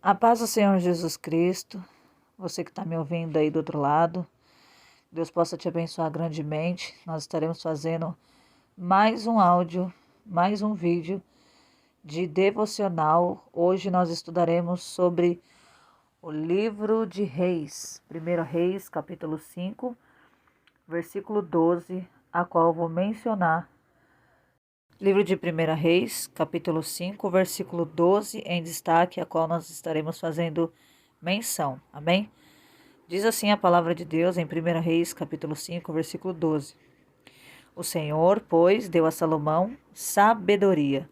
A paz do Senhor Jesus Cristo, você que está me ouvindo aí do outro lado, Deus possa te abençoar grandemente. Nós estaremos fazendo mais um áudio, mais um vídeo de devocional. Hoje nós estudaremos sobre o livro de Reis, 1 Reis, capítulo 5, versículo 12, a qual eu vou mencionar. Livro de 1 Reis, capítulo 5, versículo 12, em destaque, a qual nós estaremos fazendo menção. Amém? Diz assim a palavra de Deus em 1 Reis, capítulo 5, versículo 12. O Senhor, pois, deu a Salomão sabedoria,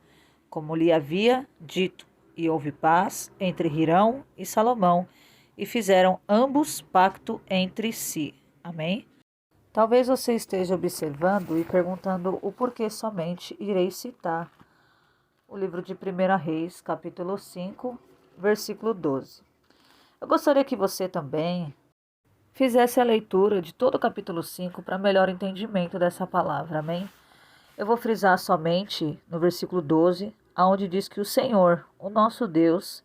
como lhe havia dito, e houve paz entre Hirão e Salomão, e fizeram ambos pacto entre si. Amém? Talvez você esteja observando e perguntando o porquê somente irei citar o livro de 1 Reis, capítulo 5, versículo 12. Eu gostaria que você também fizesse a leitura de todo o capítulo 5 para melhor entendimento dessa palavra, amém? Eu vou frisar somente no versículo 12, onde diz que o Senhor, o nosso Deus,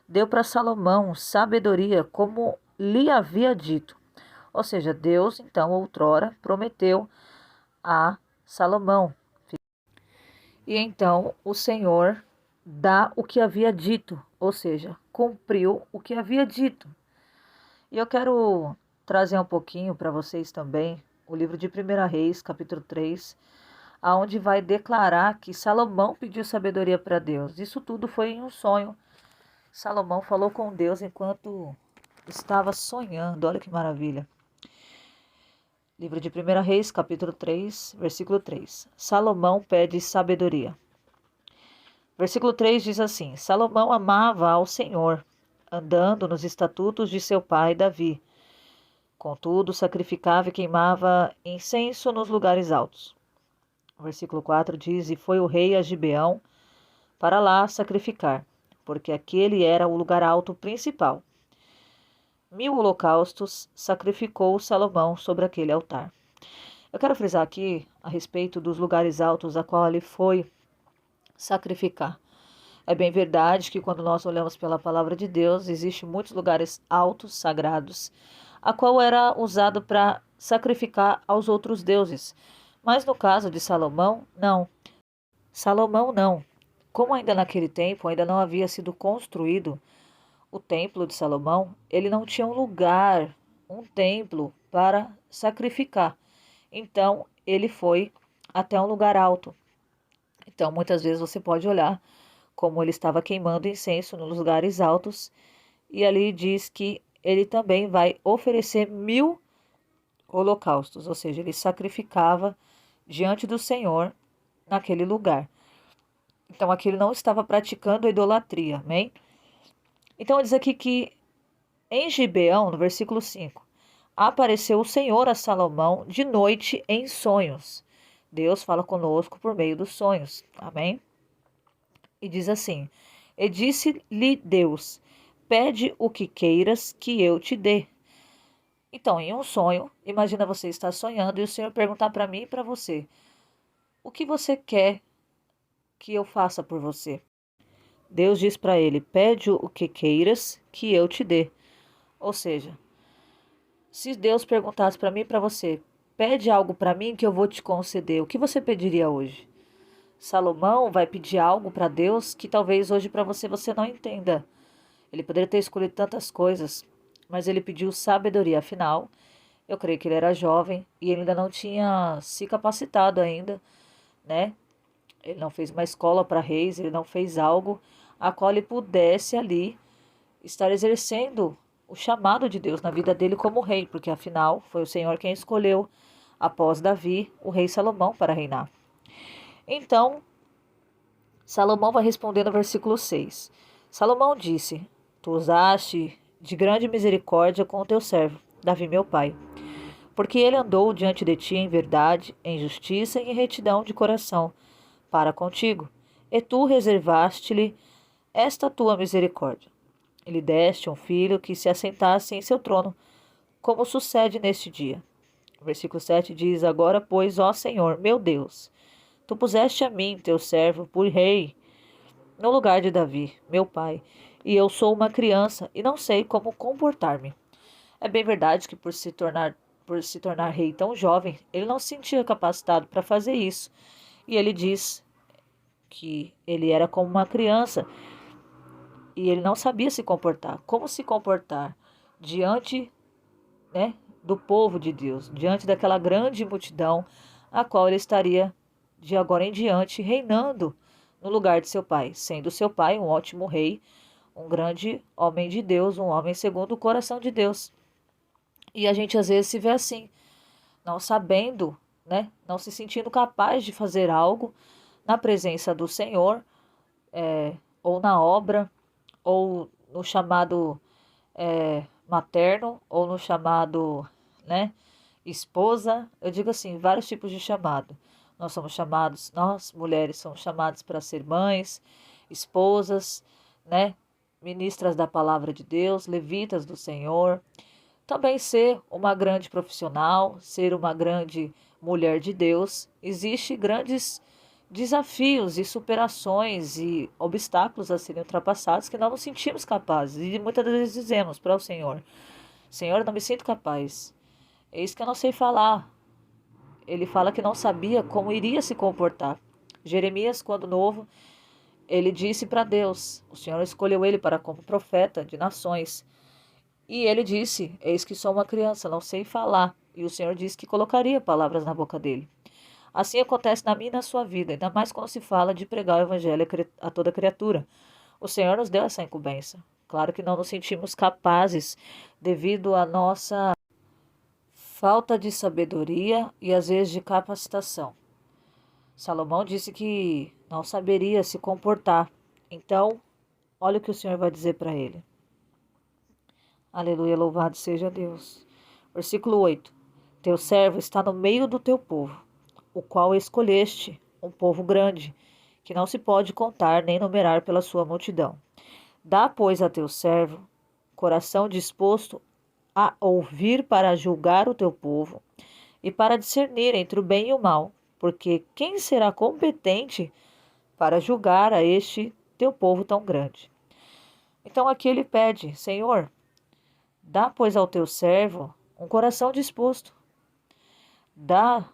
deu para Salomão sabedoria como lhe havia dito. Ou seja, Deus, então, outrora, prometeu a Salomão. E então o Senhor dá o que havia dito, ou seja, cumpriu o que havia dito. E eu quero trazer um pouquinho para vocês também o livro de 1 Reis, capítulo 3, aonde vai declarar que Salomão pediu sabedoria para Deus. Isso tudo foi em um sonho. Salomão falou com Deus enquanto estava sonhando. Olha que maravilha. Livro de 1 Reis, capítulo 3, versículo 3. Salomão pede sabedoria. Versículo 3 diz assim: Salomão amava ao Senhor, andando nos estatutos de seu pai Davi. Contudo, sacrificava e queimava incenso nos lugares altos. Versículo 4 diz: E foi o rei a Gibeão para lá sacrificar, porque aquele era o lugar alto principal. 1000 holocaustos sacrificou Salomão sobre aquele altar. Eu quero frisar aqui a respeito dos lugares altos a qual ele foi sacrificar. É bem verdade que quando nós olhamos pela palavra de Deus, existem muitos lugares altos, sagrados, a qual era usado para sacrificar aos outros deuses. Mas no caso de Salomão, não. Salomão não. Como ainda naquele tempo ainda não havia sido construído o templo de Salomão, ele não tinha um lugar, um templo para sacrificar. Então, ele foi até um lugar alto. Então, muitas vezes você pode olhar como ele estava queimando incenso nos lugares altos, e ali diz que ele também vai oferecer 1000 holocaustos, ou seja, ele sacrificava diante do Senhor naquele lugar. Então, aqui ele não estava praticando a idolatria, amém? Então, diz aqui que em Gibeão, no versículo 5, apareceu o Senhor a Salomão de noite em sonhos. Deus fala conosco por meio dos sonhos, amém? E diz assim: E disse-lhe Deus: Pede o que queiras que eu te dê. Então, em um sonho, imagina você estar sonhando e o Senhor perguntar para mim e para você: O que você quer que eu faça por você? Deus diz para ele: Pede o que queiras que eu te dê. Ou seja, se Deus perguntasse para mim e para você: Pede algo para mim que eu vou te conceder, o que você pediria hoje? Salomão vai pedir algo para Deus que talvez hoje para você não entenda. Ele poderia ter escolhido tantas coisas, mas ele pediu sabedoria. Afinal, eu creio que ele era jovem e ele ainda não tinha se capacitado ainda, né? Ele não fez uma escola para reis, ele não fez algo a qual ele pudesse ali estar exercendo o chamado de Deus na vida dele como rei, porque afinal foi o Senhor quem escolheu, após Davi, o rei Salomão para reinar. Então, Salomão vai responder no versículo 6. Salomão disse: Tu usaste de grande misericórdia com o teu servo, Davi meu pai, porque ele andou diante de ti em verdade, em justiça e em retidão de coração para contigo, e tu reservaste-lhe esta tua misericórdia. E lhe deste um filho que se assentasse em seu trono, como sucede neste dia. O versículo 7 diz: Agora, pois, ó Senhor, meu Deus, tu puseste a mim, teu servo, por rei, no lugar de Davi, meu pai, e eu sou uma criança e não sei como comportar-me. É bem verdade que por se tornar rei tão jovem, ele não se sentia capacitado para fazer isso. E ele diz que ele era como uma criança e ele não sabia se comportar. Como se comportar diante, né, do povo de Deus, diante daquela grande multidão a qual ele estaria de agora em diante reinando no lugar de seu pai, sendo seu pai um ótimo rei, um grande homem de Deus, um homem segundo o coração de Deus. E a gente às vezes se vê assim, não sabendo, né, não se sentindo capaz de fazer algo na presença do Senhor, ou na obra, ou no chamado materno, ou no chamado, né, esposa. Eu digo assim, vários tipos de chamado. Nós somos chamados, nós mulheres somos chamadas para ser mães, esposas, né, ministras da palavra de Deus, levitas do Senhor. Também ser uma grande profissional, ser uma grande mulher de Deus. Existem grandes desafios e superações e obstáculos a serem ultrapassados que nós não nos sentimos capazes. E muitas vezes dizemos para o Senhor: Senhor, eu não me sinto capaz. É isso que eu não sei falar. Ele fala que não sabia como iria se comportar. Jeremias, quando novo, ele disse para Deus: o Senhor escolheu ele para como profeta de nações. E ele disse: Eis que sou uma criança, não sei falar. E o Senhor disse que colocaria palavras na boca dele. Assim acontece na minha e na sua vida, ainda mais quando se fala de pregar o evangelho a toda criatura. O Senhor nos deu essa incumbência. Claro que não nos sentimos capazes devido à nossa falta de sabedoria e às vezes de capacitação. Salomão disse que não saberia se comportar. Então, olha o que o Senhor vai dizer para ele. Aleluia, louvado seja Deus. Versículo 8. Teu servo está no meio do teu povo, o qual escolheste, um povo grande, que não se pode contar nem numerar pela sua multidão. Dá, pois, a teu servo coração disposto a ouvir para julgar o teu povo e para discernir entre o bem e o mal, porque quem será competente para julgar a este teu povo tão grande? Então aqui ele pede: Senhor, dá, pois, ao teu servo um coração disposto. Dá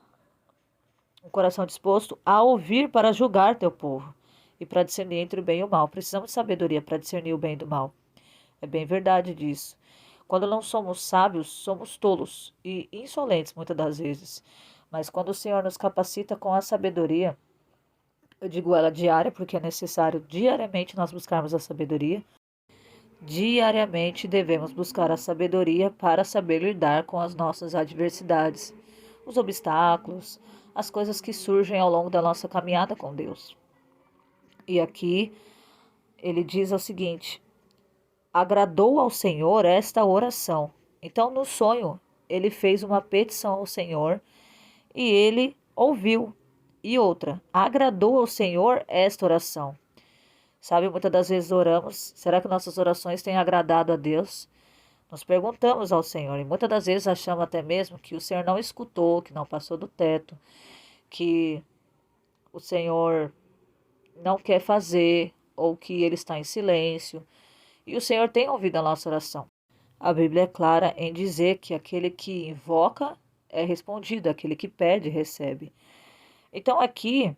um coração disposto a ouvir para julgar teu povo e para discernir entre o bem e o mal. Precisamos de sabedoria para discernir o bem do mal. É bem verdade disso. Quando não somos sábios, somos tolos e insolentes muitas das vezes. Mas quando o Senhor nos capacita com a sabedoria, eu digo ela diária, porque é necessário diariamente nós buscarmos a sabedoria. Diariamente devemos buscar a sabedoria para saber lidar com as nossas adversidades, os obstáculos, as coisas que surgem ao longo da nossa caminhada com Deus. E aqui ele diz o seguinte: agradou ao Senhor esta oração. Então, no sonho, ele fez uma petição ao Senhor e ele ouviu. E outra, agradou ao Senhor esta oração. Sabe, muitas das vezes oramos, será que nossas orações têm agradado a Deus? Nós perguntamos ao Senhor e muitas das vezes achamos até mesmo que o Senhor não escutou, que não passou do teto, que o Senhor não quer fazer ou que Ele está em silêncio. E o Senhor tem ouvido a nossa oração. A Bíblia é clara em dizer que aquele que invoca é respondido, aquele que pede recebe. Então aqui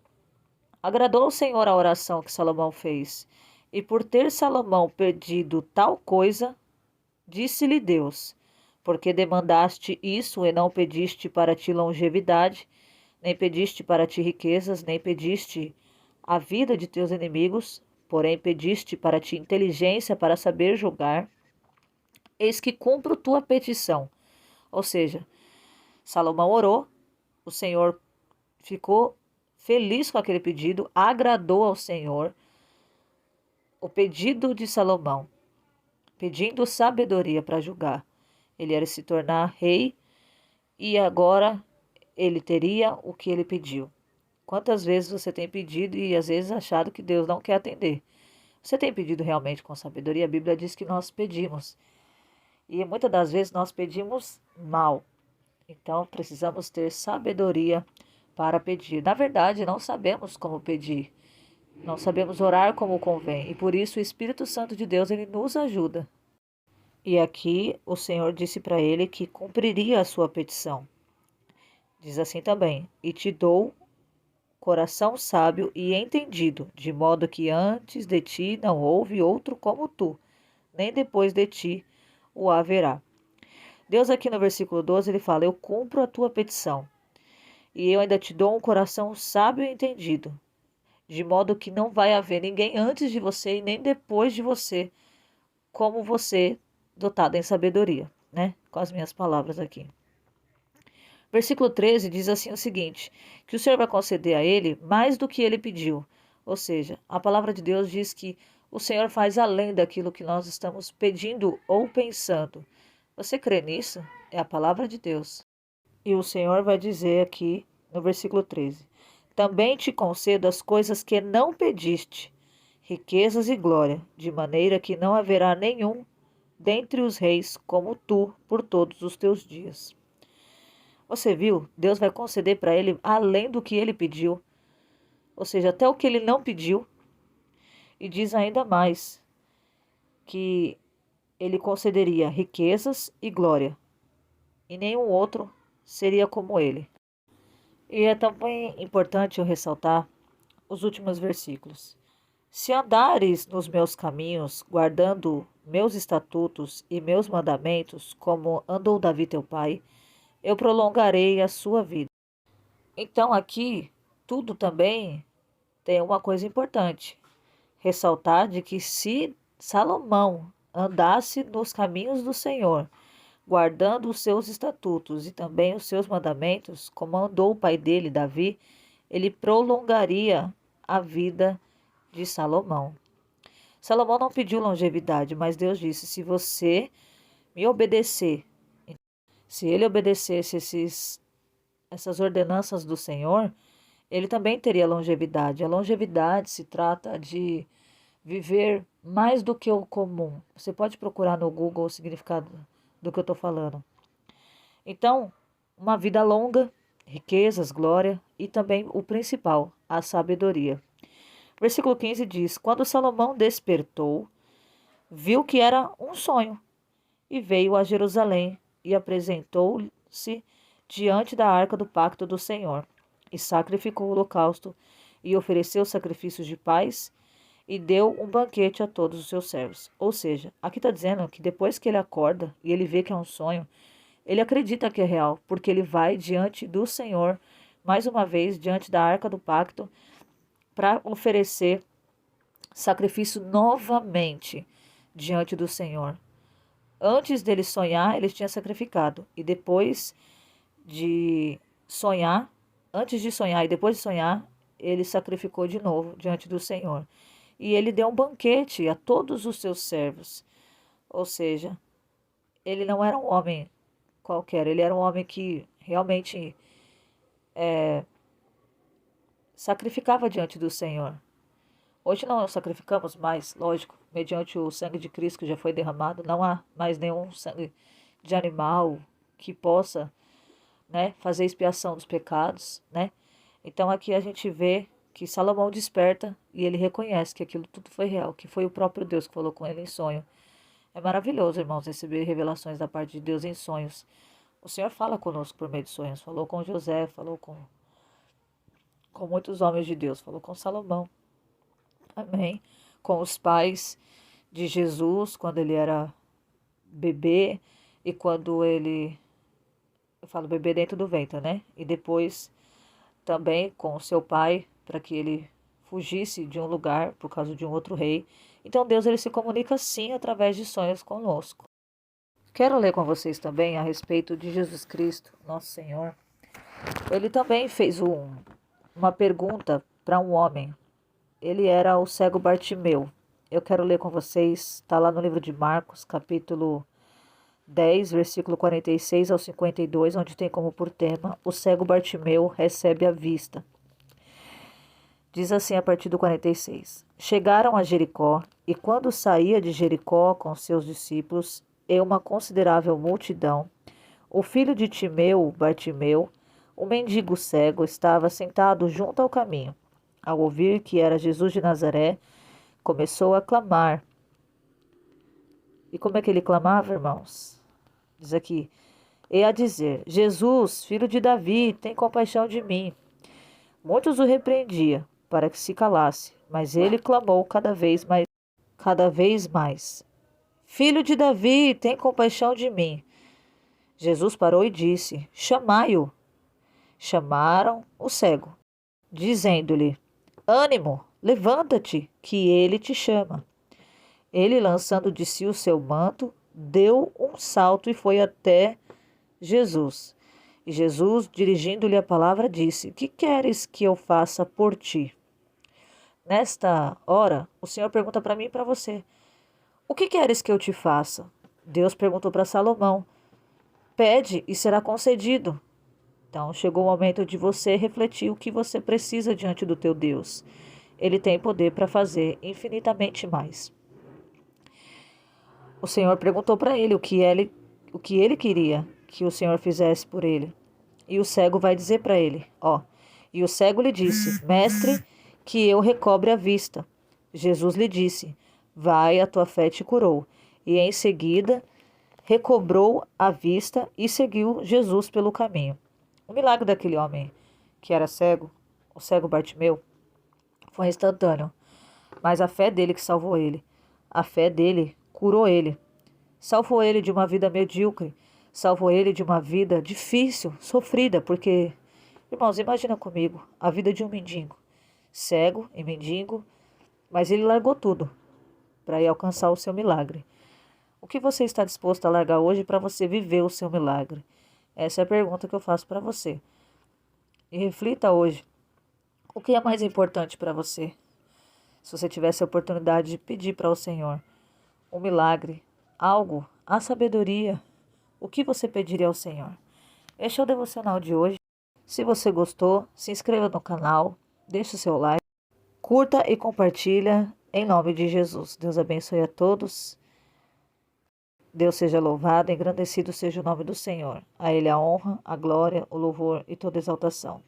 agradou ao Senhor a oração que Salomão fez. E por ter Salomão pedido tal coisa, disse-lhe Deus: porque demandaste isso e não pediste para ti longevidade, nem pediste para ti riquezas, nem pediste a vida de teus inimigos, porém pediste para ti inteligência para saber julgar, eis que cumpro tua petição. Ou seja, Salomão orou, o Senhor ficou feliz com aquele pedido, agradou ao Senhor o pedido de Salomão, pedindo sabedoria para julgar. Ele era se tornar rei e agora ele teria o que ele pediu. Quantas vezes você tem pedido e às vezes achado que Deus não quer atender? Você tem pedido realmente com sabedoria? A Bíblia diz que nós pedimos. E muitas das vezes nós pedimos mal. Então precisamos ter sabedoria para pedir. Na verdade, não sabemos como pedir. Não sabemos orar como convém e por isso o Espírito Santo de Deus ele nos ajuda. E aqui o Senhor disse para ele que cumpriria a sua petição. Diz assim também: e te dou coração sábio e entendido, de modo que antes de ti não houve outro como tu, nem depois de ti o haverá. Deus aqui no versículo 12 ele fala: eu cumpro a tua petição e eu ainda te dou um coração sábio e entendido, de modo que não vai haver ninguém antes de você e nem depois de você, como você, dotado em sabedoria, né? Com as minhas palavras aqui. Versículo 13 diz assim o seguinte: que o Senhor vai conceder a ele mais do que ele pediu. Ou seja, a palavra de Deus diz que o Senhor faz além daquilo que nós estamos pedindo ou pensando. Você crê nisso? É a palavra de Deus. E o Senhor vai dizer aqui no versículo 13: também te concedo as coisas que não pediste, riquezas e glória, de maneira que não haverá nenhum dentre os reis como tu por todos os teus dias. Você viu? Deus vai conceder para ele além do que ele pediu, ou seja, até o que ele não pediu. E diz ainda mais que ele concederia riquezas e glória, e nenhum outro seria como ele. E é também importante eu ressaltar os últimos versículos. Se andares nos meus caminhos, guardando meus estatutos e meus mandamentos, como andou Davi teu pai, eu prolongarei a sua vida. Então aqui tudo também tem uma coisa importante, ressaltar de que se Salomão andasse nos caminhos do Senhor, guardando os seus estatutos e também os seus mandamentos, como andou o pai dele, Davi, ele prolongaria a vida de Salomão. Salomão não pediu longevidade, mas Deus disse: se você me obedecer, se ele obedecesse essas ordenanças do Senhor, ele também teria longevidade. A longevidade se trata de viver mais do que o comum. Você pode procurar no Google o significado do que eu estou falando. Então, uma vida longa, riquezas, glória e também o principal, a sabedoria. Versículo 15 diz: quando Salomão despertou, viu que era um sonho e veio a Jerusalém e apresentou-se diante da arca do pacto do Senhor e sacrificou o holocausto e ofereceu sacrifícios de paz e deu um banquete a todos os seus servos. Ou seja, aqui está dizendo que depois que ele acorda e ele vê que é um sonho, ele acredita que é real, porque ele vai diante do Senhor, mais uma vez, diante da arca do pacto, para oferecer sacrifício novamente diante do Senhor. Antes dele sonhar, ele tinha sacrificado. E depois de sonhar, antes de sonhar e depois de sonhar, ele sacrificou de novo diante do Senhor. E ele deu um banquete a todos os seus servos. Ou seja, ele não era um homem qualquer, ele era um homem que realmente sacrificava diante do Senhor. Hoje não sacrificamos mais, lógico, mediante o sangue de Cristo que já foi derramado, não há mais nenhum sangue de animal que possa, né, fazer expiação dos pecados, né? Então aqui a gente vê que Salomão desperta e ele reconhece que aquilo tudo foi real, que foi o próprio Deus que falou com ele em sonho. É maravilhoso, irmãos, receber revelações da parte de Deus em sonhos. O Senhor fala conosco por meio de sonhos, falou com José, falou com muitos homens de Deus, falou com Salomão. Amém. Com os pais de Jesus, quando ele era bebê e quando ele, eu falo bebê dentro do ventre, né? E depois também com o seu pai, para que ele fugisse de um lugar por causa de um outro rei. Então Deus ele se comunica sim através de sonhos conosco. Quero ler com vocês também a respeito de Jesus Cristo, nosso Senhor. Ele também fez uma pergunta para um homem. Ele era o cego Bartimeu. Eu quero ler com vocês, está lá no livro de Marcos, capítulo 10, versículo 46 ao 52, onde tem como por tema: o cego Bartimeu recebe a vista. Diz assim a partir do 46. Chegaram a Jericó, e quando saía de Jericó com seus discípulos e uma considerável multidão, o filho de Timeu, Bartimeu, o mendigo cego, estava sentado junto ao caminho. ao ouvir que era Jesus de Nazaré, começou a clamar. E como é que ele clamava, irmãos? Diz aqui, e a dizer, Jesus, filho de Davi, tem compaixão de mim. Muitos o repreendiam para que se calasse, mas ele clamou cada vez mais. Filho de Davi, tem compaixão de mim. Jesus parou e disse, chamai-o. Chamaram o cego, dizendo-lhe, ânimo, levanta-te, que ele te chama. Ele, lançando de si o seu manto, deu um salto e foi até Jesus. E Jesus, dirigindo-lhe a palavra, disse, que queres que eu faça por ti? Nesta hora, o Senhor pergunta para mim e para você, o que queres que eu te faça? Deus perguntou para Salomão, pede e será concedido. Então, chegou o momento de você refletir o que você precisa diante do teu Deus. Ele tem poder para fazer infinitamente mais. O Senhor perguntou para ele o que ele queria que o Senhor fizesse por ele. E o cego vai dizer para ele, e o cego lhe disse, mestre, que eu recobre a vista. Jesus lhe disse, vai, a tua fé te curou. E em seguida recobrou a vista e seguiu Jesus pelo caminho. O milagre daquele homem que era cego, o cego Bartimeu, foi instantâneo. Mas a fé dele que salvou ele. A fé dele curou ele. Salvou ele de uma vida medíocre. Salvou ele de uma vida difícil, sofrida. Porque, irmãos, imagina comigo a vida de um mendigo. Cego e mendigo. Mas ele largou tudo para ir alcançar o seu milagre. O que você está disposto a largar hoje para você viver o seu milagre? Essa é a pergunta que eu faço para você. E reflita hoje. O que é mais importante para você? Se você tivesse a oportunidade de pedir para o Senhor um milagre, algo, a sabedoria, o que você pediria ao Senhor? Este é o devocional de hoje. Se você gostou, se inscreva no canal, deixe o seu like, curta e compartilha em nome de Jesus. Deus abençoe a todos. Deus seja louvado, engrandecido seja o nome do Senhor. A Ele a honra, a glória, o louvor e toda exaltação.